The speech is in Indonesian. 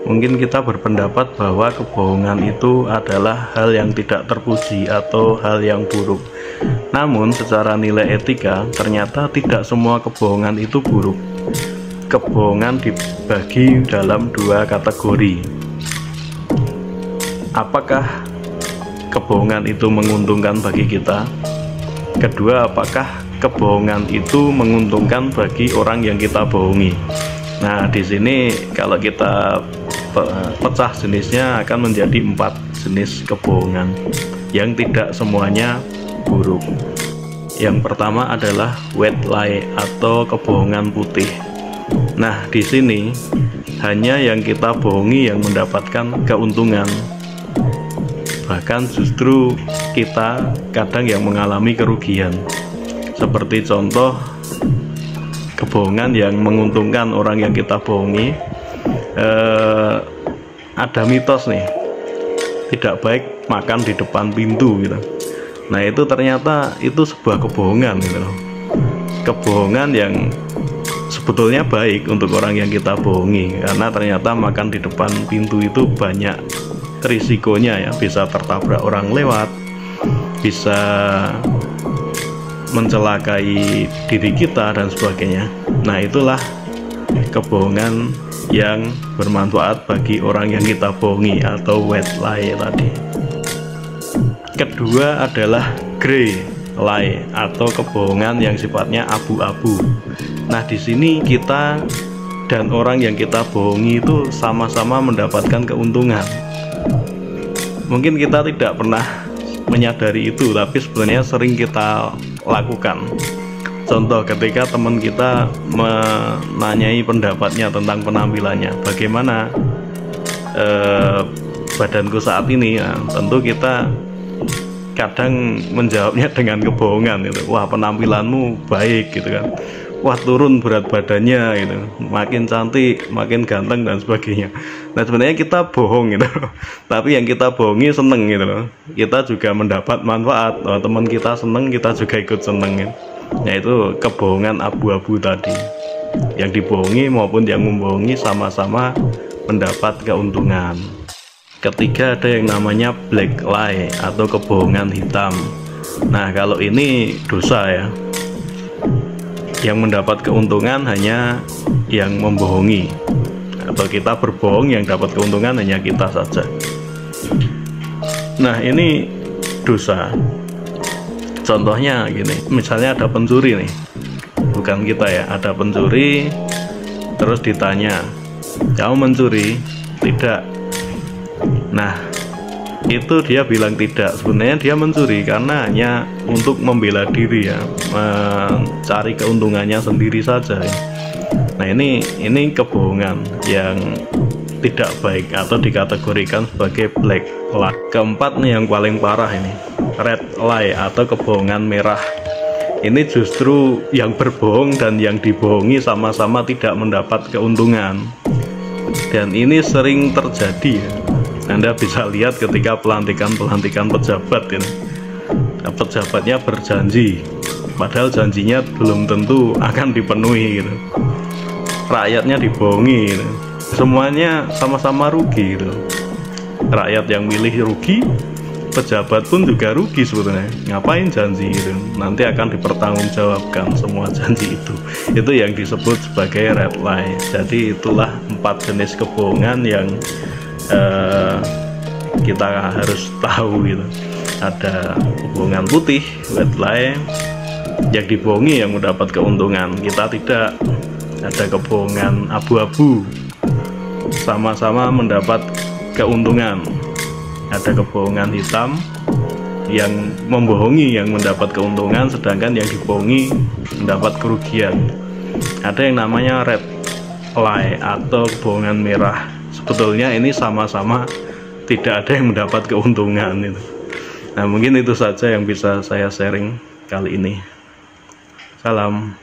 Mungkin kita berpendapat bahwa kebohongan itu adalah hal yang tidak terpuji atau hal yang buruk. Namun secara nilai etika, ternyata tidak semua kebohongan itu buruk. Kebohongan dibagi dalam dua kategori. Apakah kebohongan itu menguntungkan bagi kita? Kedua, apakah kebohongan itu menguntungkan bagi orang yang kita bohongi? Nah, di sini kalau kita pecah jenisnya akan menjadi 4 jenis kebohongan yang tidak semuanya buruk. Yang pertama adalah white lie atau kebohongan putih. Nah, di sini hanya yang kita bohongi yang mendapatkan keuntungan. Bahkan justru kita kadang yang mengalami kerugian. Seperti contoh kebohongan yang menguntungkan orang yang kita bohongi. Ada mitos nih, tidak baik makan di depan pintu gitu. Nah, itu ternyata itu sebuah kebohongan gitu. Kebohongan yang sebetulnya baik untuk orang yang kita bohongi, karena ternyata makan di depan pintu itu banyak risikonya ya, bisa tertabrak orang lewat, bisa mencelakai diri kita dan sebagainya. Nah, itulah kebohongan yang bermanfaat bagi orang yang kita bohongi atau white lie tadi. Kedua adalah gray lie atau kebohongan yang sifatnya abu-abu. Nah, di sini kita dan orang yang kita bohongi itu sama-sama mendapatkan keuntungan. Mungkin kita tidak pernah menyadari itu, tapi sebenarnya sering kita lakukan. Contoh, ketika teman kita menanyai pendapatnya tentang penampilannya, bagaimana badanku saat ini, ya, tentu kita kadang menjawabnya dengan kebohongan gitu. Wah, penampilanmu baik gitu kan. Wah, turun berat badannya gitu, makin cantik, makin ganteng dan sebagainya. Nah, sebenarnya kita bohong gitu. Tapi yang kita bohongi seneng gitu loh. Kita juga mendapat manfaat. Oh, teman kita seneng, kita juga ikut seneng gitu. Yaitu kebohongan abu-abu tadi. Yang dibohongi maupun yang membohongi sama-sama mendapat keuntungan. Ketiga, ada yang namanya black lie atau kebohongan hitam. Nah, kalau ini dosa ya. Yang mendapat keuntungan hanya yang membohongi, atau kita berbohong yang dapat keuntungan hanya kita saja. Nah, ini dosa. Contohnya gini, misalnya ada pencuri nih, bukan kita ya, ada pencuri, terus ditanya, kamu mencuri? Tidak. Nah, itu dia bilang tidak. Sebenarnya dia mencuri karena hanya untuk membela diri ya, mencari keuntungannya sendiri saja ya. Nah, ini kebohongan yang tidak baik atau dikategorikan sebagai black lie. Keempat nih yang paling parah ini, red lie atau kebohongan merah. Ini justru yang berbohong dan yang dibohongi sama-sama tidak mendapat keuntungan. Dan ini sering terjadi ya. Anda bisa lihat ketika pelantikan pejabat ini. Pejabatnya berjanji, padahal janjinya belum tentu akan dipenuhi gitu. Rakyatnya dibohongi gitu. Semuanya sama-sama rugi gitu. Rakyat yang milih rugi, pejabat pun juga rugi sebetulnya. Ngapain janji gitu? Nanti akan dipertanggungjawabkan semua janji itu. Itu yang disebut sebagai red lie. Jadi itulah 4 jenis kebohongan yang kita harus tahu gitu. Ada kebohongan putih, white lie, yang dibohongi yang mendapat keuntungan, kita tidak. Ada kebohongan abu-abu, sama-sama mendapat keuntungan. Ada kebohongan hitam, yang membohongi yang mendapat keuntungan, sedangkan yang dibohongi mendapat kerugian. Ada yang namanya red lie atau kebohongan merah. Sebetulnya ini sama-sama tidak ada yang mendapat keuntungan itu. Nah, mungkin itu saja yang bisa saya sharing kali ini. Salam.